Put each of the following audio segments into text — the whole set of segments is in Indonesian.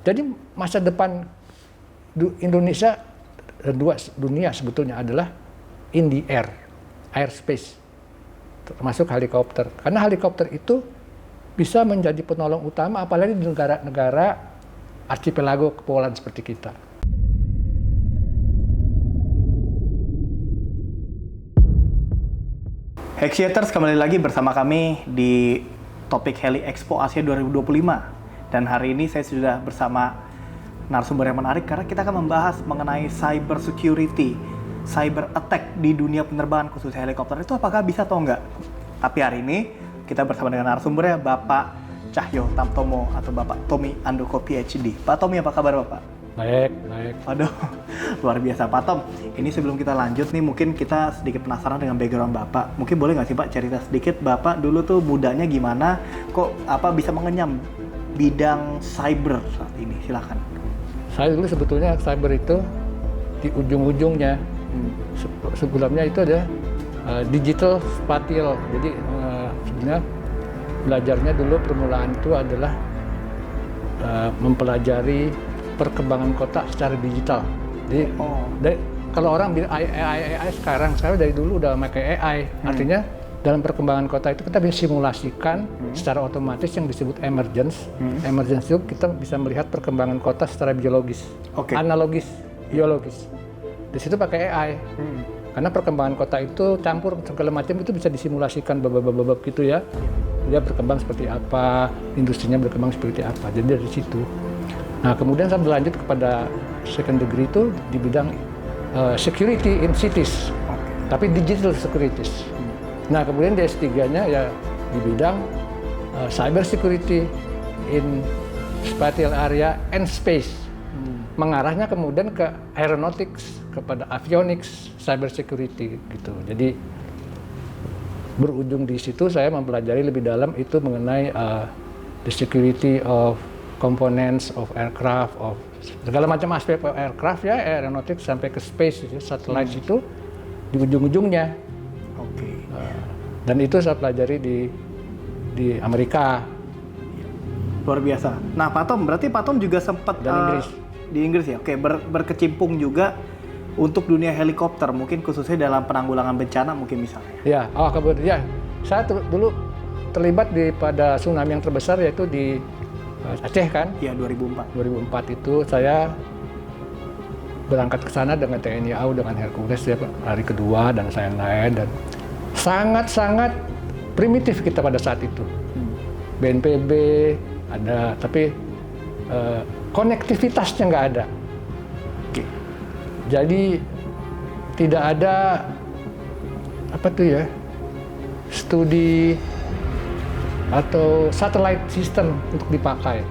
Jadi masa depan Indonesia dan dunia sebetulnya adalah in the air, airspace, termasuk helikopter. Karena helikopter itu bisa menjadi penolong utama, apalagi di negara-negara archipelago kepulauan seperti kita. Hexiators, kembali lagi bersama kami di topik Heli Expo Asia 2025. Dan hari ini saya sudah bersama narasumber yang menarik karena kita akan membahas mengenai cyber security, cyber attack di dunia penerbangan khususnya helikopter itu apakah bisa atau enggak. Tapi hari ini kita bersama dengan narasumbernya Bapak Cahyo Tamtomo atau Bapak Tommy Andoko PhD. Pak Tommy, apa kabar Bapak? Baik. Waduh, luar biasa Pak Tom. Ini sebelum kita lanjut nih, mungkin kita sedikit penasaran dengan background Bapak. Mungkin boleh nggak sih Pak cerita sedikit Bapak dulu tuh mudanya gimana, kok bisa mengenyam bidang cyber saat ini? Silakan. Saya dulu sebetulnya cyber itu di ujung-ujungnya. Sebelumnya itu ada digital spatial. Jadi sebenarnya belajarnya dulu permulaan itu adalah mempelajari perkembangan kota secara digital. Jadi kalau orang bilang AI sekarang dari dulu udah pakai AI. Artinya dalam perkembangan kota itu kita bisa simulasikan secara otomatis yang disebut emergence. Emergence itu kita bisa melihat perkembangan kota secara biologis, analogis, biologis. Di situ pakai AI. Karena perkembangan kota itu campur segala macam, itu bisa disimulasikan babak gitu ya. Dia berkembang seperti apa, industrinya berkembang seperti apa. Jadi dari situ. Nah, kemudian saya berlanjut kepada second degree itu di bidang security in cities, tapi digital securities. Nah, kemudian di S3-nya ya di bidang cyber security in spatial area and space. Mengarahnya kemudian ke aeronautics, kepada avionics, cyber security gitu. Jadi berujung di situ saya mempelajari lebih dalam itu mengenai the security of components of aircraft, of segala macam aspek aircraft ya, aeronautics sampai ke space, satelit itu di ujung-ujungnya. Dan itu saya pelajari di Amerika. Luar biasa. Nah, Pak Tom, berarti Pak Tom juga sempat di Inggris ya? Oke, berkecimpung juga untuk dunia helikopter, mungkin khususnya dalam penanggulangan bencana mungkin misalnya. Ya, kemudian saya dulu terlibat pada tsunami yang terbesar yaitu di Aceh kan? Iya, 2004. 2004 itu saya berangkat ke sana dengan TNI AU, dengan Hercules ya, hari kedua dan saya lain, dan sangat-sangat primitif kita pada saat itu. BNPB ada, tapi konektivitasnya nggak ada. Jadi tidak ada studi atau satellite system untuk dipakai.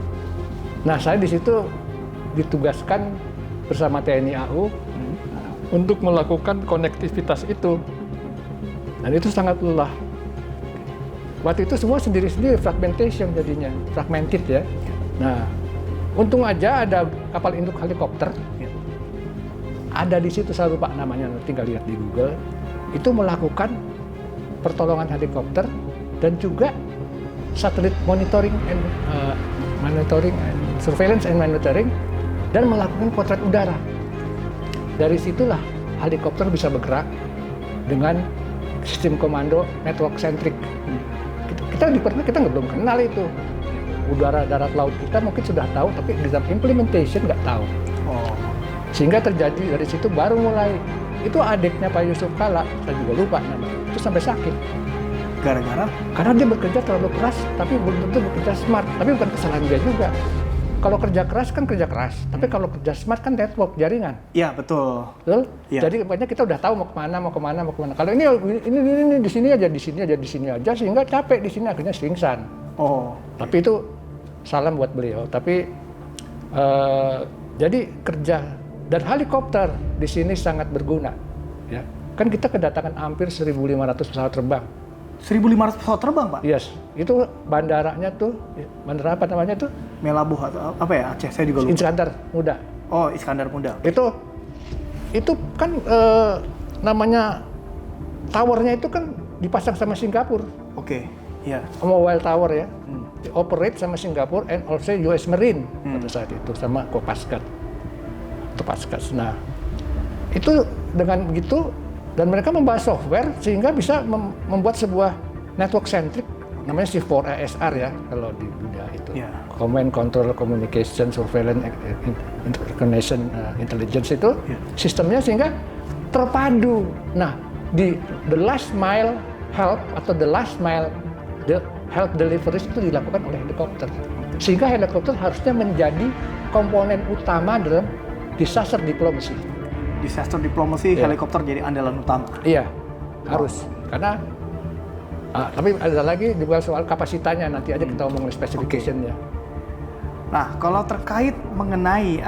Nah, saya di situ ditugaskan bersama TNI AU untuk melakukan konektivitas itu. Dan itu sangat lelah. Waktu itu semua sendiri-sendiri, fragmentation jadinya, fragmented ya. Nah, untung aja ada kapal induk helikopter. Ada di situ, saya lupa namanya, tinggal lihat di Google. Itu melakukan pertolongan helikopter dan juga satelit monitoring and surveillance and monitoring, dan melakukan potret udara. Dari situlah helikopter bisa bergerak dengan sistem komando network centric. Kita belum kenal itu. Udara, darat, laut kita mungkin sudah tahu, tapi di dalam implementation nggak tahu. Sehingga terjadi dari situ baru mulai. Itu adiknya Pak Yusuf Kalla, saya juga lupa namanya, itu sampai sakit. Gara-gara? Karena dia bekerja terlalu keras, tapi belum tentu bekerja smart. Tapi bukan kesalahan dia juga. Kalau kerja keras kan kerja keras, tapi kalau kerja smart kan network, jaringan. Iya, betul. Ya. Jadi banyak kita udah tahu mau kemana. Kalau ini di sini aja, sehingga capek di sini, akhirnya pingsan. Tapi itu salam buat beliau. Tapi jadi kerja dan helikopter di sini sangat berguna. Ya. Kan kita kedatangan hampir 1.500 pesawat terbang. 1.500 pesawat terbang, Pak? Yes, itu bandaranya tuh, bandara apa namanya tuh? Melabuh atau apa ya, Aceh, saya juga lupa. Iskandar Muda. Iskandar Muda. Itu kan namanya towernya itu kan dipasang sama Singapura. Iya. Mobile tower ya, operate sama Singapore and also US Marine pada saat itu sama Kopaskat. Nah, itu dengan begitu dan mereka membahas software sehingga bisa membuat sebuah network centric namanya C4ISR ya kalau di dunia itu. Command Control Communication Surveillance Interconnection Intelligence itu sistemnya sehingga terpadu. Nah, di the last mile help atau the help delivery itu dilakukan oleh helikopter. Sehingga helikopter harusnya menjadi komponen utama dalam disaster diplomacy. Disaster diplomacy, helikopter jadi andalan utama. Iya, harus. Karena, tapi ada lagi juga soal kapasitannya, nanti aja kita ngomongin specification-nya. Nah, kalau terkait mengenai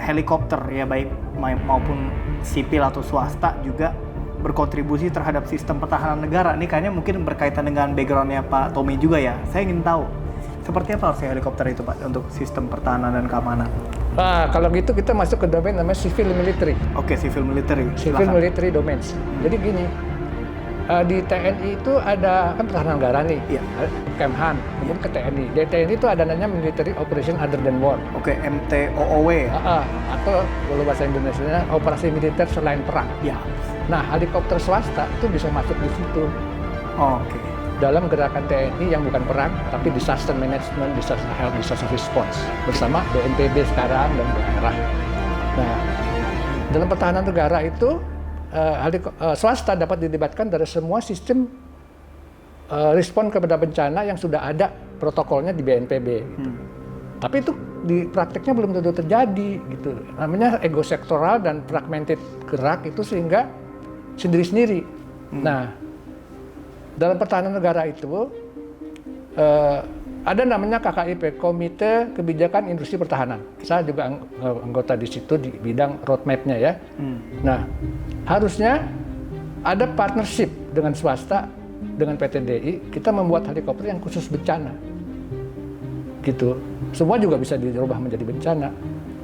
helikopter, ya baik maupun sipil atau swasta juga berkontribusi terhadap sistem pertahanan negara. Ini kayaknya mungkin berkaitan dengan background-nya Pak Tommy juga ya. Saya ingin tahu, seperti apa harusnya helikopter itu Pak untuk sistem pertahanan dan keamanan? Kalau gitu kita masuk ke domain namanya civil military. Oke, civil military. Civil military domains. Jadi gini, di TNI itu ada kan pertahanan negara nih, Kemhan, kemudian ke TNI. Di TNI itu ada namanya military operation other than war. Oke, MTOOW. Atau kalau bahasa Indonesianya operasi militer selain perang. Ya. Nah, helikopter swasta itu bisa masuk di situ. Oke. Dalam gerakan TNI yang bukan perang, tapi disaster management, disaster health, disaster response bersama BNPB sekarang dan daerah. Nah, dalam pertahanan negara itu swasta dapat dilibatkan dari semua sistem respon kepada bencana yang sudah ada protokolnya di BNPB. Gitu. Tapi itu di prakteknya belum tentu terjadi, gitu. Namanya ego sektoral dan fragmented gerak itu sehingga sendiri-sendiri. Nah, dalam pertahanan negara itu ada namanya KKIP, Komite Kebijakan Industri Pertahanan. Saya juga anggota di situ di bidang roadmap-nya ya. Nah, harusnya ada partnership dengan swasta, dengan PT DI, kita membuat helikopter yang khusus bencana. Gitu. Semua juga bisa dirubah menjadi bencana.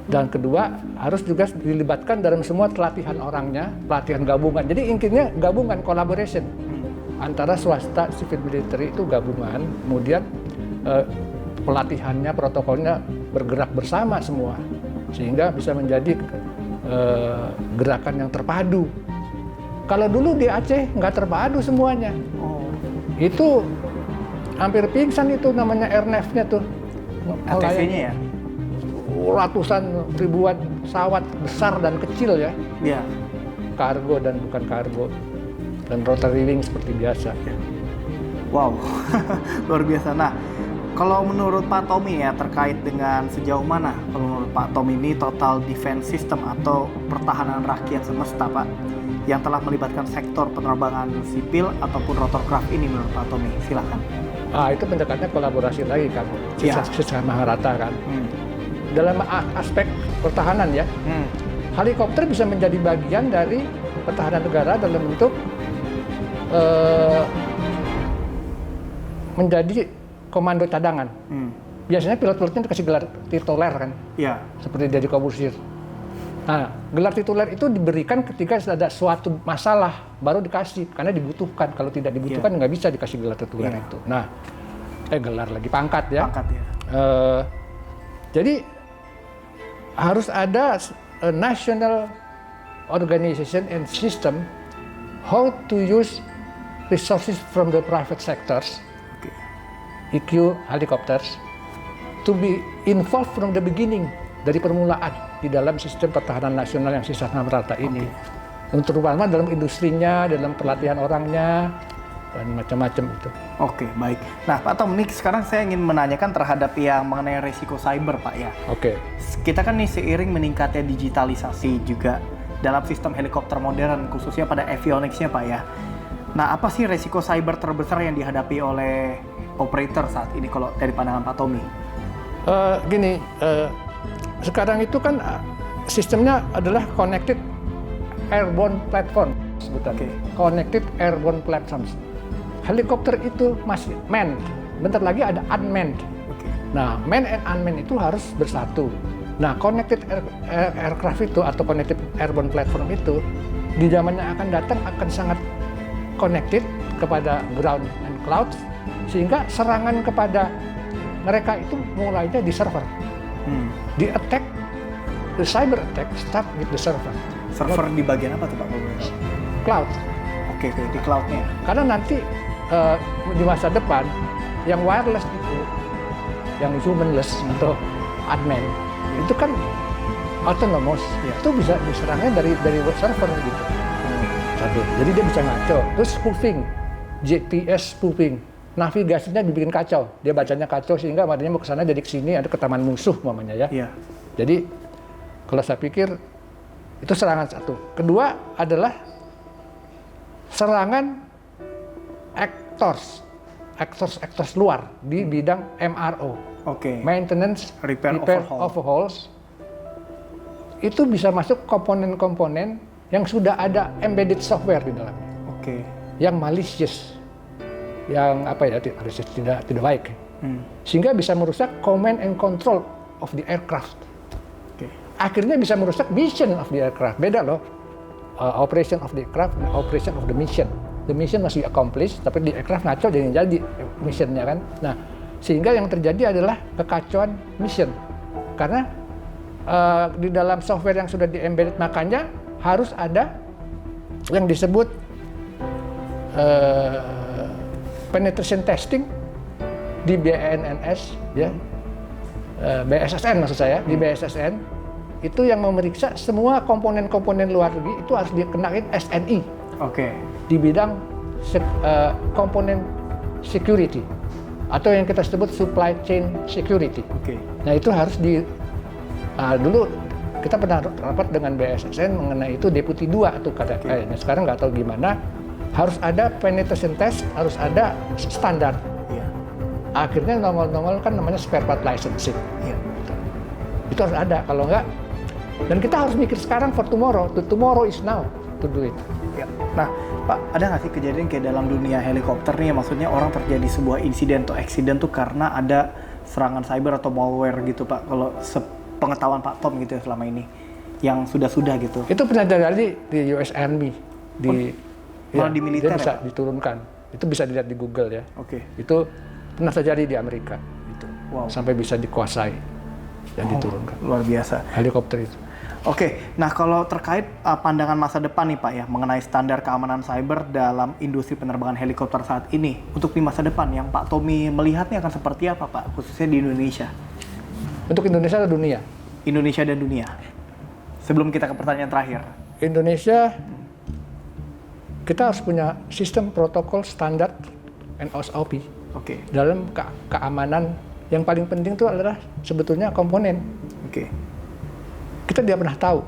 Dan kedua, harus juga dilibatkan dalam semua pelatihan orangnya, pelatihan gabungan. Jadi intinya gabungan, collaboration. Antara swasta, civil military itu gabungan, kemudian pelatihannya, protokolnya bergerak bersama semua. Sehingga bisa menjadi gerakan yang terpadu. Kalau dulu di Aceh nggak terpadu semuanya. Itu hampir pingsan itu namanya airnav-nya tuh. ATV-nya ya? Ratusan ribuan pesawat besar dan kecil ya. Iya. Kargo dan bukan kargo. Dan rotary wing seperti biasa. Wow, luar biasa. Nah, kalau menurut Pak Tommy ya terkait dengan sejauh mana kalau menurut Pak Tommy ini total defense system atau pertahanan rakyat semesta Pak yang telah melibatkan sektor penerbangan sipil ataupun rotorcraft ini menurut Pak Tommy? Silakan. Itu pendekatannya kolaborasi lagi kan, secara rata kan. Dalam aspek pertahanan ya, helikopter bisa menjadi bagian dari pertahanan negara dalam bentuk menjadi komando cadangan. Biasanya pilot-pilotnya dikasih gelar tituler kan, seperti Deddy Corbuzier. Nah, gelar tituler itu diberikan ketika ada suatu masalah baru dikasih, karena dibutuhkan. Kalau tidak dibutuhkan nggak bisa dikasih gelar tituler itu. Nah, gelar lagi pangkat ya. Jadi harus ada a national organization and system how to use resources from the private sectors, EQ helicopters, to be involved from the beginning, dari permulaan di dalam sistem pertahanan nasional yang sisa merata ini. Untuk terutama dalam industrinya, dalam pelatihan orangnya, dan macam-macam itu. Oke, baik. Nah, Pak Tom, ini sekarang saya ingin menanyakan terhadap yang mengenai risiko cyber, Pak ya. Oke. Kita kan nih seiring meningkatnya digitalisasi juga dalam sistem helikopter modern, khususnya pada avionics-nya, Pak ya. Nah, apa sih risiko cyber terbesar yang dihadapi oleh operator saat ini kalau dari pandangan Pak Tommy? Sekarang itu kan sistemnya adalah connected airborne platform, sebutannya. Connected airborne platforms. Helikopter itu masih manned, bentar lagi ada unmanned. Nah, manned and unmanned itu harus bersatu. Nah, connected aircraft itu atau connected airborne platform itu di zaman yang akan datang akan sangat connected kepada ground and clouds Sehingga serangan kepada mereka itu mulainya di server. The attack, the cyber attack start with the server. Server di bagian apa tuh Pak? Cloud. Oke, di cloud-nya. Karena nanti di masa depan yang wireless itu, yang humanless atau admin, itu kan autonomous, itu bisa diserangnya dari server gitu. Satu, jadi dia bisa ngaco. Terus spoofing, GPS spoofing, navigasinya dibikin kacau. Dia bacanya kacau sehingga matanya mau ke sana jadi ke sini, ada ke taman musuh mamanya ya. Iya. Jadi kalau saya pikir itu serangan satu. Kedua adalah serangan actors luar di bidang MRO. Oke. Maintenance, Repair, overhauls. Itu bisa masuk komponen-komponen yang sudah ada embedded software di dalamnya. Oke. Yang malicious. Yang tidak baik. Sehingga bisa merusak command and control of the aircraft. Oke. Akhirnya bisa merusak mission of the aircraft. Beda loh. Operation of the aircraft dan operation of the mission. The mission masih accomplished, tapi di aircraft ngaco jadi missionnya kan. Nah, sehingga yang terjadi adalah kekacauan mission. Karena di dalam software yang sudah di-embedded, makanya harus ada yang disebut penetration testing di BNNS, ya, BSSN maksud saya, di BSSN itu yang memeriksa semua komponen-komponen luar negeri itu harus dikenain SNI. Oke. Di bidang komponen security atau yang kita sebut supply chain security. Oke. Nah itu harus dulu kita pernah rapat dengan BSSN mengenai itu deputi 2 tuh kayaknya. Sekarang nggak tahu gimana. Harus ada penetration test, harus ada standar. Iya. Akhirnya nongol-nongol kan namanya spare part licensing. Iya. Itu harus ada, kalau nggak. Dan kita harus mikir sekarang for tomorrow. Tomorrow is now to do it. Ya. Nah, Pak, ada nggak sih kejadian kayak dalam dunia helikopter nih, maksudnya orang terjadi sebuah insiden atau accident tuh karena ada serangan cyber atau malware gitu, Pak? Kalau sepengetahuan Pak Tom gitu ya selama ini, yang sudah-sudah gitu. Itu pernah terjadi di US Army, malah di militer dia bisa ya, Pak? diturunkan. Itu bisa dilihat di Google ya. Oke. Itu pernah terjadi di Amerika, itu. Wow. Sampai bisa dikuasai dan diturunkan. Luar biasa. Helikopter itu. Oke, nah kalau terkait pandangan masa depan nih Pak ya, mengenai standar keamanan cyber dalam industri penerbangan helikopter saat ini, untuk di masa depan yang Pak Tommy melihatnya akan seperti apa Pak, khususnya di Indonesia? Untuk Indonesia atau dunia? Indonesia dan dunia. Sebelum kita ke pertanyaan terakhir. Indonesia, kita harus punya sistem protokol standar and SOP. Oke. Dalam keamanan, yang paling penting itu adalah sebetulnya komponen. Oke. Kita tidak pernah tahu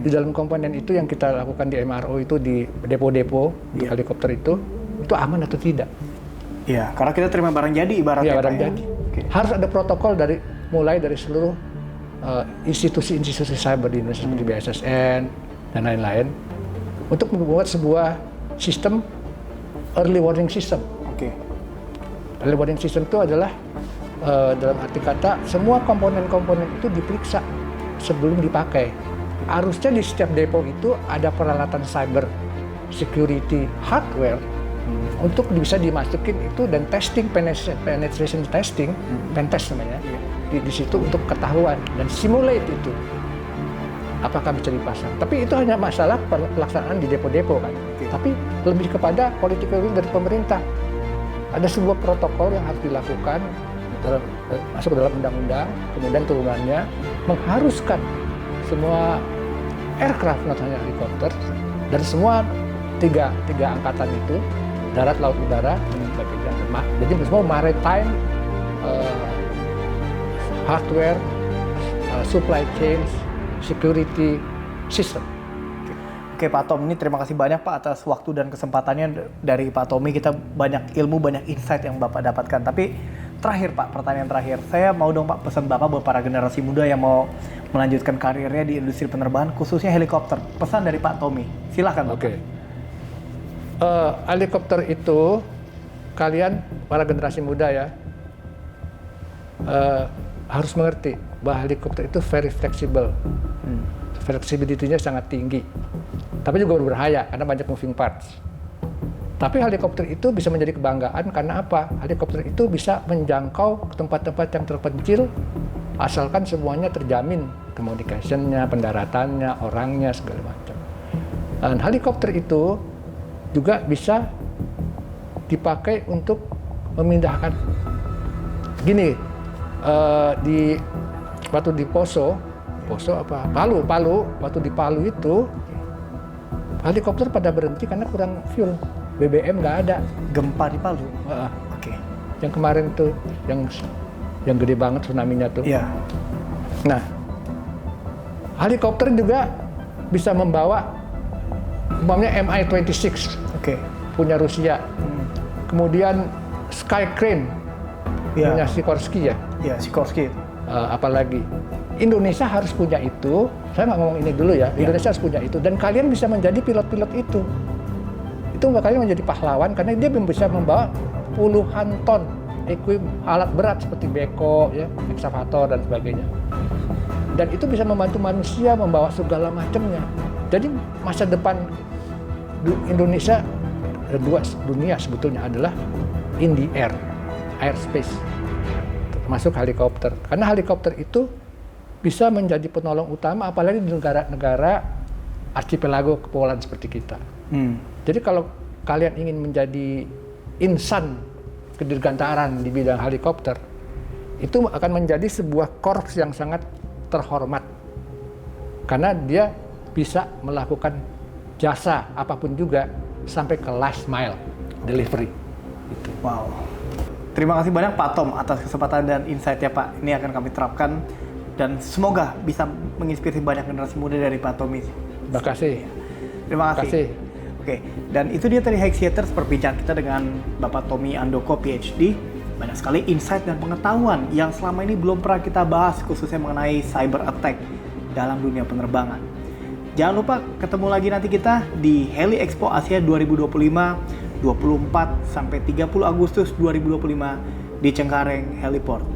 di dalam komponen itu yang kita lakukan di MRO itu, di depo-depo untuk helikopter itu aman atau tidak. Iya, karena kita terima barang jadi ibaratnya. Iya, barang Pak, jadi. Ya? Okay. Harus ada protokol mulai dari seluruh institusi-institusi cyber di Indonesia seperti BSSN dan lain-lain untuk membuat sebuah sistem early warning system. Oke. Early warning system itu adalah dalam arti kata semua komponen-komponen itu diperiksa sebelum dipakai. Harusnya di setiap depo itu ada peralatan cyber security hardware untuk bisa dimasukin itu dan testing, penetration testing, pen test namanya, di situ untuk ketahuan dan simulate itu apakah bisa dipasang. Tapi itu hanya masalah pelaksanaan di depo-depo kan. Tapi lebih kepada political will dari pemerintah. Ada sebuah protokol yang harus dilakukan masuk ke dalam undang-undang, kemudian turunannya mengharuskan semua aircraft, not hanya helikopter, dari semua tiga angkatan itu, darat, laut, udara, dan sebagainya. Jadi semua maritime, hardware, supply chain, security system. Oke Pak Tom, ini terima kasih banyak Pak atas waktu dan kesempatannya. Dari Pak Tommy kita banyak ilmu, banyak insight yang Bapak dapatkan. Tapi terakhir Pak, pertanyaan terakhir. Saya mau dong Pak pesan Bapak buat para generasi muda yang mau melanjutkan karirnya di industri penerbangan, khususnya helikopter. Pesan dari Pak Tommy, silahkan Bapak. Oke. Helikopter itu, kalian para generasi muda ya, harus mengerti bahwa helikopter itu very flexible. Flexibility-nya sangat tinggi. Tapi juga berbahaya karena banyak moving parts. Tapi helikopter itu bisa menjadi kebanggaan karena apa? Helikopter itu bisa menjangkau ke tempat-tempat yang terpencil asalkan semuanya terjamin, communication-nya, pendaratannya, orangnya, segala macam. Dan helikopter itu juga bisa dipakai untuk memindahkan. Gini, waktu di Palu, waktu di Palu itu helikopter pada berhenti karena kurang fuel. BBM nggak ada. Gempa di Palu. Oke. Yang kemarin tuh, yang gede banget tsunami-nya tuh. Iya. Nah, helikopter juga bisa membawa, umpamanya Mi-26 Oke. punya Rusia. Kemudian Sky Crane punya Sikorsky ya. Iya, Sikorsky. Apalagi Indonesia harus punya itu. Saya nggak ngomong ini dulu ya. Indonesia harus punya itu. Dan kalian bisa menjadi pilot-pilot itu. Itu kalian menjadi pahlawan karena dia bisa membawa puluhan ton alat berat seperti beko, ya, ekskavator dan sebagainya. Dan itu bisa membantu manusia membawa segala macamnya. Jadi masa depan Indonesia dan dunia sebetulnya adalah in the air, airspace, termasuk helikopter. Karena helikopter itu bisa menjadi penolong utama, apalagi di negara-negara archipelago kepulauan seperti kita. Jadi kalau kalian ingin menjadi insan kedirgantaran di bidang helikopter, itu akan menjadi sebuah korps yang sangat terhormat. Karena dia bisa melakukan jasa apapun juga sampai ke last mile delivery. Gitu. Wow. Terima kasih banyak Pak Tom atas kesempatan dan insight-nya Pak. Ini akan kami terapkan dan semoga bisa menginspirasi banyak generasi muda dari Pak Tommy. Terima kasih. Terima kasih. Oke, dan itu dia tadi Hexiators perbincangan kita dengan Bapak Tommy Andoko PhD. Banyak sekali insight dan pengetahuan yang selama ini belum pernah kita bahas, khususnya mengenai cyber attack dalam dunia penerbangan. Jangan lupa ketemu lagi nanti kita di Heli Expo Asia 2025 24 sampai 30 Agustus 2025 di Cengkareng Heliport.